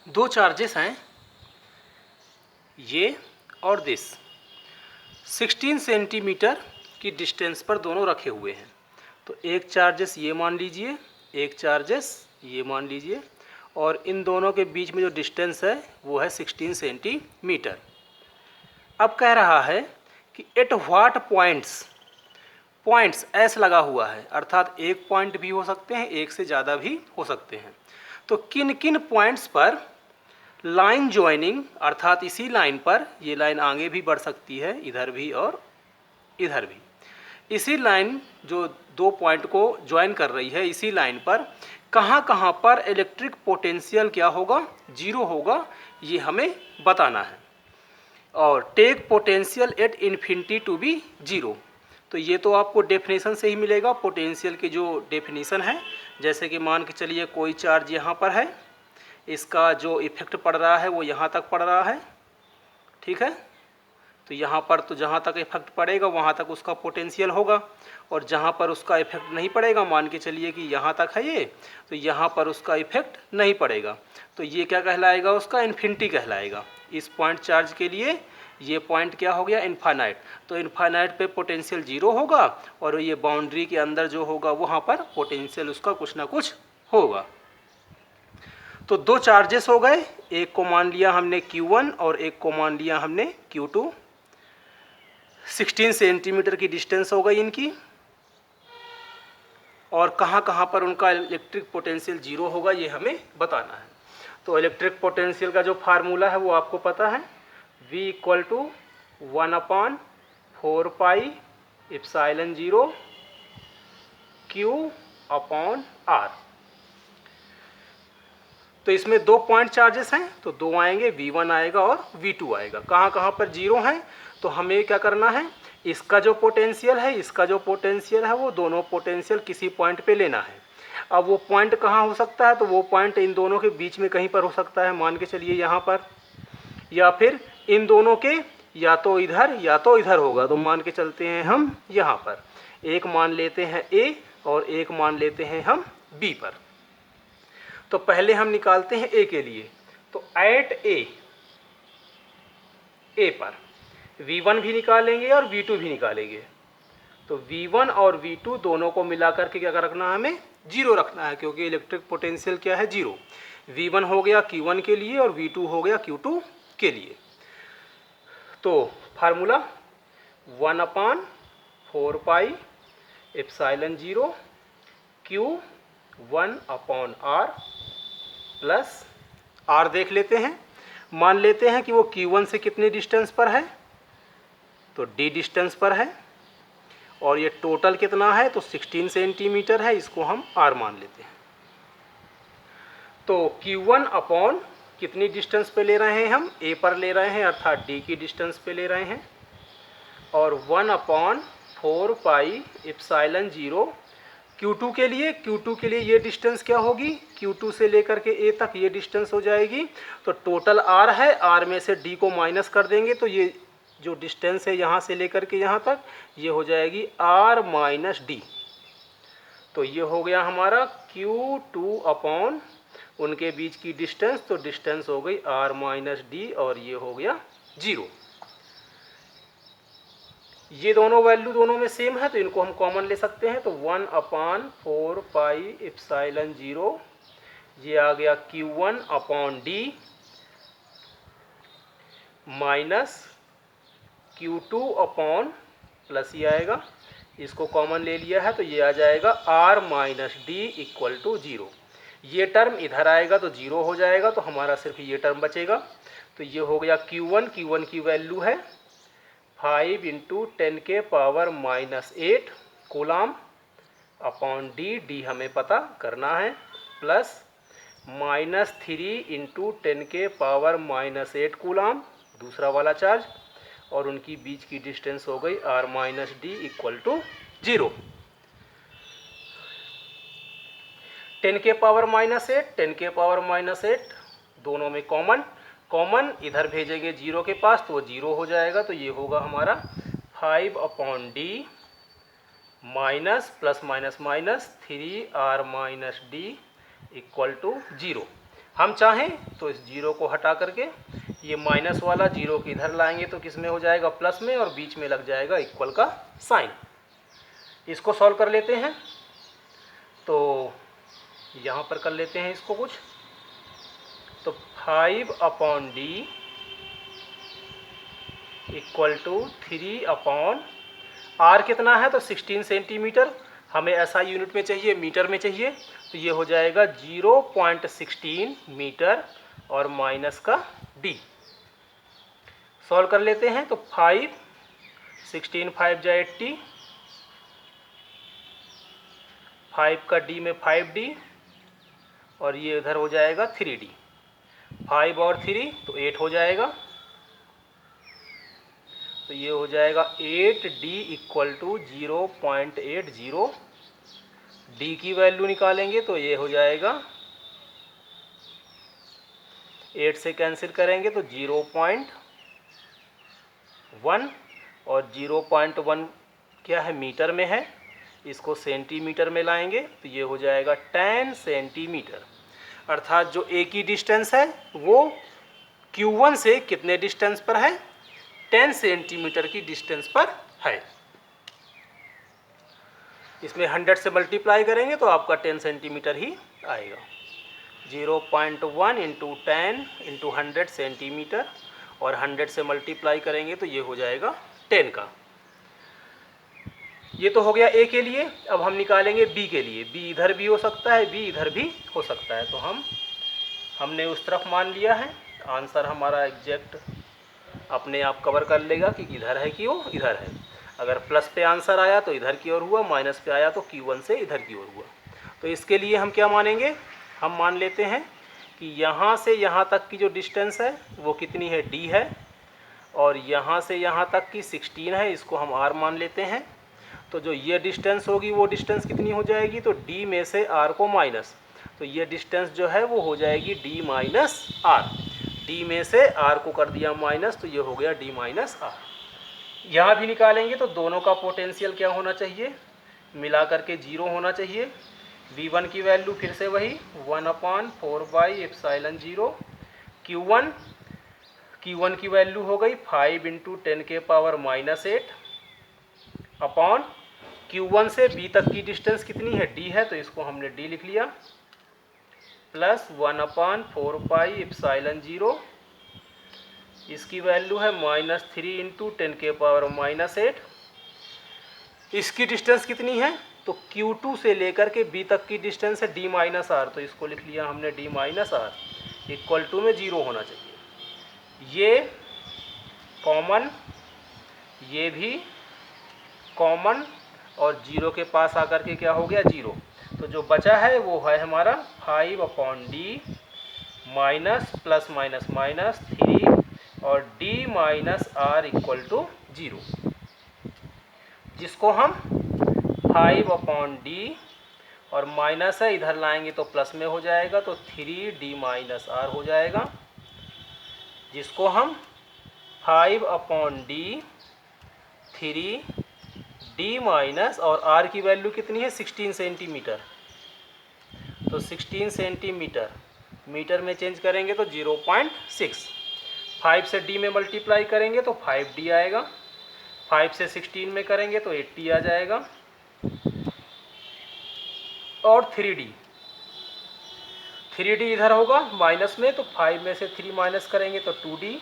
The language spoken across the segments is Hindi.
दो चार्जेस हैं ये और दिस, 16 सेंटीमीटर की डिस्टेंस पर दोनों रखे हुए हैं। तो एक चार्जेस ये मान लीजिए, एक चार्जेस ये मान लीजिए, और इन दोनों के बीच में जो डिस्टेंस है वो है 16 सेंटीमीटर। अब कह रहा है कि at what points, points S लगा हुआ है, अर्थात एक पॉइंट भी हो सकते हैं, एक से ज़्यादा भी हो सकते हैं। तो किन किन पॉइंट्स पर लाइन ज्वाइनिंग, अर्थात इसी लाइन पर, ये लाइन आगे भी बढ़ सकती है, इधर भी और इधर भी, इसी लाइन जो दो पॉइंट को ज्वाइन कर रही है, इसी लाइन पर कहाँ कहाँ पर इलेक्ट्रिक पोटेंशियल क्या होगा, जीरो होगा, ये हमें बताना है। और take potential at infinity to be zero, तो ये तो आपको डेफिनेशन से ही मिलेगा। पोटेंशियल की जो डेफिनेशन है, जैसे कि मान के चलिए कोई चार्ज यहाँ पर है, इसका जो इफेक्ट पड़ रहा है वो यहाँ तक पड़ रहा है, ठीक है। तो यहाँ पर तो जहाँ तक इफेक्ट पड़ेगा वहाँ तक उसका पोटेंशियल होगा, और जहाँ पर उसका इफेक्ट नहीं पड़ेगा, मान के चलिए कि यहाँ तक है ये, तो यहाँ पर उसका इफेक्ट नहीं पड़ेगा, तो ये क्या कहलाएगा, उसका इन्फिनिटी कहलाएगा। इस पॉइंट चार्ज के लिए ये पॉइंट क्या हो गया, इनफाइनाइट। तो इनफाइनाइट पे पोटेंशियल जीरो होगा, और ये बाउंड्री के अंदर जो होगा वहाँ पर पोटेंशियल उसका कुछ ना कुछ होगा। तो दो चार्जेस हो गए, एक को मान लिया हमने Q1 और एक को मान लिया हमने Q2। 16 सेंटीमीटर की डिस्टेंस हो गई इनकी, और कहाँ कहाँ पर उनका इलेक्ट्रिक पोटेंशियल जीरो होगा ये हमें बताना है। तो इलेक्ट्रिक पोटेंशियल का जो फार्मूला है वो आपको पता है, V equal to 1/4 pi epsilon 0 Q/R। तो इसमें दो पॉइंट चार्जेस हैं, तो दो आएंगे, V1 आएगा और V2 आएगा। कहाँ कहाँ पर जीरो हैं, तो हमें क्या करना है, इसका जो पोटेंशियल है, इसका जो पोटेंशियल है, वो दोनों पोटेंशियल किसी पॉइंट पे लेना है। अब वो पॉइंट कहाँ हो सकता है, तो वो पॉइंट इन दोनों के बीच में कहीं पर हो सकता है, मान के चलिए यहाँ पर, या फिर इन दोनों के या तो इधर या तो इधर होगा। तो मान के चलते हैं हम यहाँ पर, एक मान लेते हैं A और एक मान लेते हैं हम B पर। तो पहले हम निकालते हैं A के लिए, तो एट A पर V1 भी निकालेंगे और V2 भी निकालेंगे। तो V1 और V2 दोनों को मिला करके क्या रखना है, हमें जीरो रखना है, क्योंकि इलेक्ट्रिक पोटेंशियल क्या है, जीरो। V1 हो गया Q1 के लिए और V2 हो गया Q2 के लिए। तो formula 1/4 pi epsilon 0 Q1/R plus R देख लेते हैं, मान लेते हैं कि वो Q1 से कितने डिस्टेंस पर है, तो D डिस्टेंस पर है, और ये टोटल कितना है, तो 16 सेंटीमीटर है, इसको हम R मान लेते हैं। तो Q1 अपॉन कितनी डिस्टेंस पे ले रहे हैं, हम A पर ले रहे हैं, अर्थात D की डिस्टेंस पे ले रहे हैं, और 1/4 पाई एप्सिलॉन 0 Q2 के लिए, Q2 के लिए ये डिस्टेंस क्या होगी, Q2 से लेकर के A तक ये डिस्टेंस हो जाएगी। तो टोटल R है, R में से D को माइनस कर देंगे, तो ये जो डिस्टेंस है यहाँ से लेकर के यहाँ तक, ये हो जाएगी R माइनस D। तो ये हो गया हमारा Q2 अपॉन उनके बीच की डिस्टेंस, तो डिस्टेंस हो गई R माइनस D, और ये हो गया जीरो। ये दोनों वैल्यू दोनों में सेम है, तो इनको हम कॉमन ले सकते हैं। तो 1/4 पाई एप्सिलॉन 0, ये आ गया Q1 upon D minus Q2 upon plus ये आएगा, इसको कॉमन ले लिया है, तो ये आ जाएगा R minus D equal to 0। ये टर्म इधर आएगा तो जीरो हो जाएगा, तो हमारा सिर्फ ये टर्म बचेगा। तो ये हो गया Q1 की वैल्यू है 5 × 10⁻⁻8 कूलाम अपॉन D हमें पता करना है, प्लस -3 × 10⁻⁻8 कूलाम दूसरा वाला चार्ज, और उनकी बीच की डिस्टेंस हो गई R minus D equal to 0। 10⁻⁻8 दोनों में कॉमन इधर भेजेंगे जीरो के पास, तो वो जीरो हो जाएगा। तो ये होगा हमारा 5/D minus plus minus minus 3R minus D equal to 0। हम चाहें तो इस जीरो को हटा करके ये माइनस वाला जीरो के इधर लाएंगे तो किस में हो जाएगा, प्लस में, और बीच में लग जाएगा इक्वल का साइन। इसको सॉल्व कर लेते हैं, तो यहाँ पर कर लेते हैं इसको कुछ। तो 5/d इक्वल टू 3/r कितना है, तो 16 सेंटीमीटर। हमें ऐसा यूनिट में चाहिए, मीटर में चाहिए, तो ये हो जाएगा 0.16 मीटर और माइनस का d। सॉल्व कर लेते हैं, तो 5 16 5 जा 80, 5 का d में 5d और ये इधर हो जाएगा 3d। 5 और 3 तो 8 हो जाएगा, तो ये हो जाएगा 8d इक्वल टू 0.80। d की वैल्यू निकालेंगे तो ये हो जाएगा 8 से कैंसिल करेंगे तो 0.1 और 0.1 क्या है, मीटर में है, इसको सेंटीमीटर में लाएंगे तो ये हो जाएगा 10 सेंटीमीटर। अर्थात जो ए की डिस्टेंस है वो Q1 से कितने डिस्टेंस पर है, 10 सेंटीमीटर की डिस्टेंस पर है। इसमें 100 से मल्टीप्लाई करेंगे तो आपका 10 सेंटीमीटर ही आएगा। 0.1 इंटू 10 इंटू 100 सेंटीमीटर और 100 से मल्टीप्लाई करेंगे तो ये हो जाएगा 10 का। ये तो हो गया ए के लिए। अब हम निकालेंगे बी के लिए। बी इधर भी हो सकता है, बी इधर भी हो सकता है, तो हमने उस तरफ मान लिया है। आंसर हमारा एग्जैक्ट अपने आप कवर कर लेगा कि इधर है कि वो इधर है। अगर प्लस पे आंसर आया तो इधर की ओर हुआ, माइनस पे आया तो Q1 से इधर की ओर हुआ। तो इसके लिए हम क्या मानेंगे, हम मान लेते हैं कि यहाँ से यहाँ तक की जो डिस्टेंस है वो कितनी है, d है, और यहाँ से यहाँ तक की 16 है, इसको हम r मान लेते हैं। तो जो ये डिस्टेंस होगी वो डिस्टेंस कितनी हो जाएगी, तो d में से r को माइनस, तो ये डिस्टेंस जो है वो हो जाएगी d माइनस r। d में से r को कर दिया माइनस, तो ये हो गया d माइनस r। यहाँ भी निकालेंगे तो दोनों का पोटेंशियल क्या होना चाहिए, मिला करके 0 होना चाहिए। v1 की वैल्यू फिर से वही 1/4/ε0। Q1 की वैल्यू हो गई 5 इंटू 10 के पावर -8 अपॉन Q1 से B तक की डिस्टेंस कितनी है, d है, तो इसको हमने d लिख लिया, प्लस 1/4πε0। इसकी वैल्यू है -3 इंटू 10 के पावर -8। इसकी डिस्टेंस कितनी है, तो Q2 से लेकर के B तक की डिस्टेंस है d माइनस r, तो इसको लिख लिया हमने d minus r equal to में 0 होना चाहिए। ये कॉमन, ये भी कॉमन, और 0 के पास आकर के क्या हो गया, 0। तो जो बचा है वो है हमारा 5/d minus plus minus minus 3 और d minus r equal to 0, जिसको हम 5/d और माइनस है इधर लाएंगे तो प्लस में हो जाएगा, तो 3d माइनस r हो जाएगा, जिसको हम 5/d 3d माइनस, और r की वैल्यू कितनी है, 16 सेंटीमीटर, तो 16 सेंटीमीटर मीटर में चेंज करेंगे तो 0.6। 5 से d में मल्टीप्लाई करेंगे तो 5d आएगा, 5 से 16 में करेंगे तो 80 आ जाएगा, और 3d इधर होगा माइनस में, तो 5 में से 3 माइनस करेंगे तो 2d,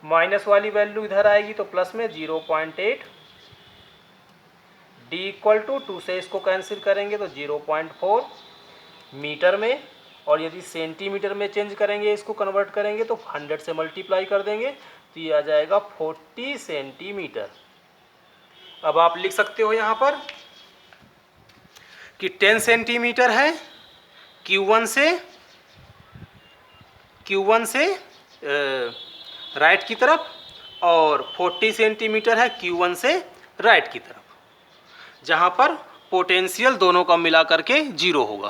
माइनस वाली वैल्यू इधर आएगी तो प्लस में 0.8, d इक्वल टू 2 से इसको कैंसिल करेंगे तो 0.4 मीटर में, और यदि सेंटीमीटर में चेंज करेंगे, इसको कन्वर्ट करेंगे तो 100 से मल्टीप्लाई कर देंगे तो ये आ जाएगा 40 सेंटीमीटर। अब आप लिख सकते हो यहाँ पर कि 10 सेंटीमीटर है Q1 से राइट की तरफ, और 40 सेंटीमीटर है Q1 से राइट की तरफ, जहाँ पर पोटेंशियल दोनों का मिला करके 0 होगा।